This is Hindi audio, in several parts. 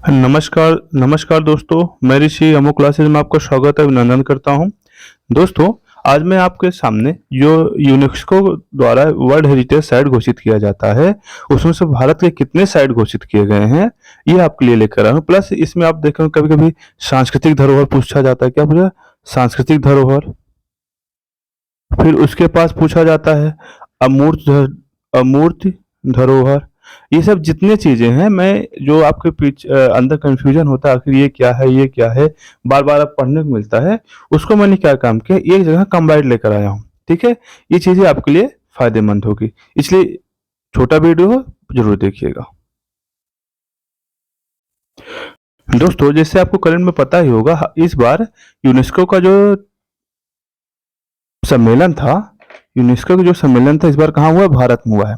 नमस्कार नमस्कार दोस्तों, मैं ऋषि अमो क्लासेज में आपका स्वागत है, अभिनंदन करता हूं। दोस्तों, आज मैं आपके सामने जो यूनेस्को द्वारा वर्ल्ड हेरिटेज साइट घोषित किया जाता है, उसमें से भारत के कितने साइट घोषित किए गए हैं, ये आपके लिए लेकर आया हूँ। प्लस इसमें आप देखें कभी-कभी सांस्कृतिक धरोहर पूछा जाता है। क्या पूछा? सांस्कृतिक धरोहर। फिर उसके पास पूछा जाता है अमूर्त धरोहर। ये सब जितने चीजें हैं, मैं जो आपके अंदर कंफ्यूजन होता है आखिर ये क्या है, बार बार आप पढ़ने को मिलता है, उसको मैंने क्या काम किया, एक जगह कंबाइंड लेकर आया हूँ। ठीक है, ये चीजें आपके लिए फायदेमंद होगी, इसलिए छोटा वीडियो हो जरूर देखिएगा। दोस्तों, जैसे आपको करंट में पता ही होगा, इस बार यूनेस्को का जो सम्मेलन था यूनेस्को का जो सम्मेलन था, इस बार कहाँ हुआ? भारत में हुआ है।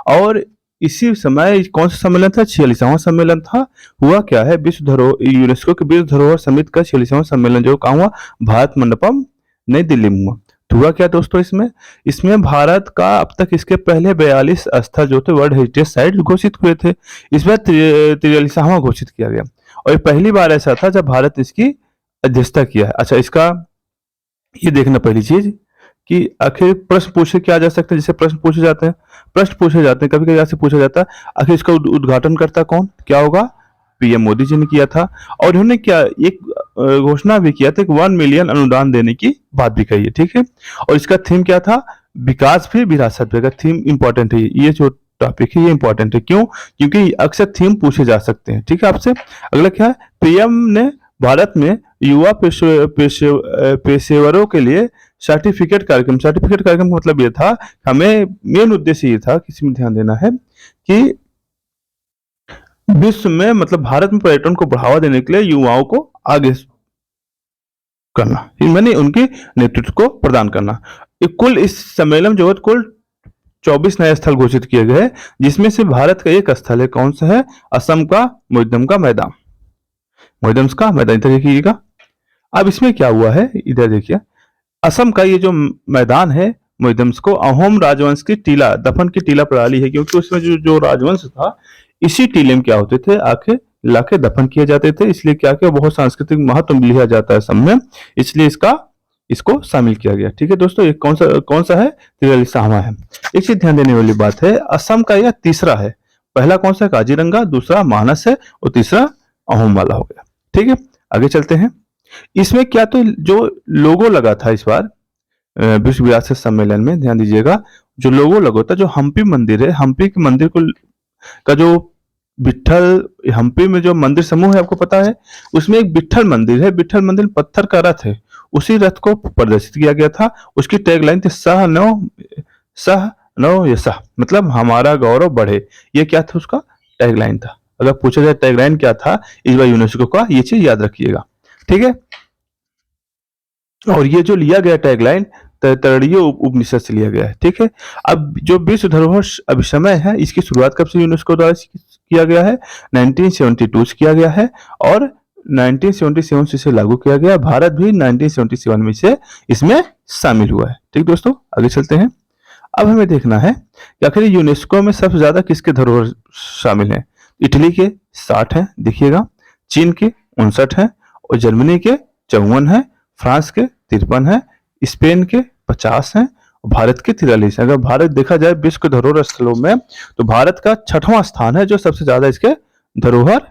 और इसी समय कौन सा सम्मेलन था? 46वां सम्मेलन था। हुआ क्या है, यूनेस्को के विश्व धरोहर समिति का 46वां सम्मेलन जो कहाँ हुआ? भारत मंडपम, नई दिल्ली में हुआ। तो हुआ क्या दोस्तों, इसमें भारत का अब तक इसके पहले 42 स्थल जो थे वर्ल्ड हेरिटेज साइट घोषित हुए थे। इस बार 43वां घोषित किया गया, और ये पहली बार ऐसा था जब भारत इसकी अध्यक्षता किया है। अच्छा, इसका ये देखना पहली चीज कि आखिर प्रश्न पूछे क्या जा सकता है। जैसे प्रश्न पूछे जाते हैं, कभी कभी ऐसे पूछा जाता है, आखिर इसका उद्घाटन करता कौन? क्या होगा? पीएम मोदी जी ने किया था। और उन्होंने क्या एक घोषणा भी किया था कि 1 मिलियन अनुदान देने की बात भी कही है। ठीक है, और इसका थीम क्या था? विकास भी विरासत भी। अगर थीम इंपॉर्टेंट है, ये जो टॉपिक है ये इंपॉर्टेंट है। क्यों? क्योंकि अक्सर थीम पूछे जा सकते हैं। ठीक है, आपसे अगला क्या है? पीएम ने भारत में युवा पेशेवरों के लिए सर्टिफिकेट कार्यक्रम का मतलब ये था, हमें मेन उद्देश्य ये था, किसी में ध्यान देना है कि विश्व में मतलब भारत में पर्यटन को बढ़ावा देने के लिए युवाओं को आगे करना, मैंने उनके नेतृत्व को प्रदान करना। कुल इस सम्मेलन जो है कुल 24 नए स्थल घोषित किए गए, जिसमें से भारत का एक स्थल है। कौन सा है? असम का मोइदम का मैदान। इधर देखिएगा। अब इसमें क्या हुआ है, इधर देखिए। असम का ये जो मैदान है मोइदम्स को, अहोम राजवंश की दफन की टीला प्रणाली है, क्योंकि उसमें जो राजवंश था, इसी टीले में क्या होते थे, आके लाके दफन किए जाते थे। इसलिए क्या क्या बहुत सांस्कृतिक महत्व लिया जाता है असम में, इसलिए इसको शामिल किया गया। ठीक है दोस्तों, ये कौन सा है? 43वां है। एक चीज ध्यान देने वाली बात है, असम का यह तीसरा है। पहला कौन सा? काजीरंगा, दूसरा मानस है, और तीसरा अहोम वाला हो गया। ठीक है, आगे चलते हैं। इसमें क्या, तो जो लोगो लगा था इस बार विश्व विरासत सम्मेलन में, ध्यान दीजिएगा, जो लोगो लगा था, जो हम्पी मंदिर है, हम्पी के मंदिर का जो हम्पी में जो मंदिर समूह है, आपको पता है, उसमें एक विट्ठल मंदिर है। विट्ठल मंदिर पत्थर का रथ है, उसी रथ को प्रदर्शित किया गया था। उसकी टैगलाइन थी सह नौ यशः, मतलब हमारा गौरव बढ़े। ये क्या था? उसका टैगलाइन था। अगर पूछा जाए टैगलाइन क्या था इस बार यूनेस्को का, ये चीज याद रखिएगा। ठीक है, और ये जो लिया गया टैगलाइन तैतरीय उपनिषद से लिया गया है। ठीक है, अब जो विश्व धरोहर अभिसमय है, इसकी शुरुआत कब से यूनेस्को द्वारा किया गया है? 1972 से किया गया है, और 1977 से इसे लागू किया गया। भारत भी 1977 में से इसमें शामिल हुआ है। ठीक दोस्तों, आगे चलते हैं। अब हमें देखना है कि आखिर यूनेस्को में सबसे ज्यादा किसके धरोहर शामिल है। इटली के 60 हैं, देखिएगा, चीन के 59 हैं, और जर्मनी के 54 हैं, फ्रांस के 53 हैं, स्पेन के 50 हैं, और भारत के 43 हैं। अगर भारत देखा जाए विश्व के धरोहर स्थलों में, तो भारत का 6वां स्थान है जो सबसे ज्यादा इसके धरोहर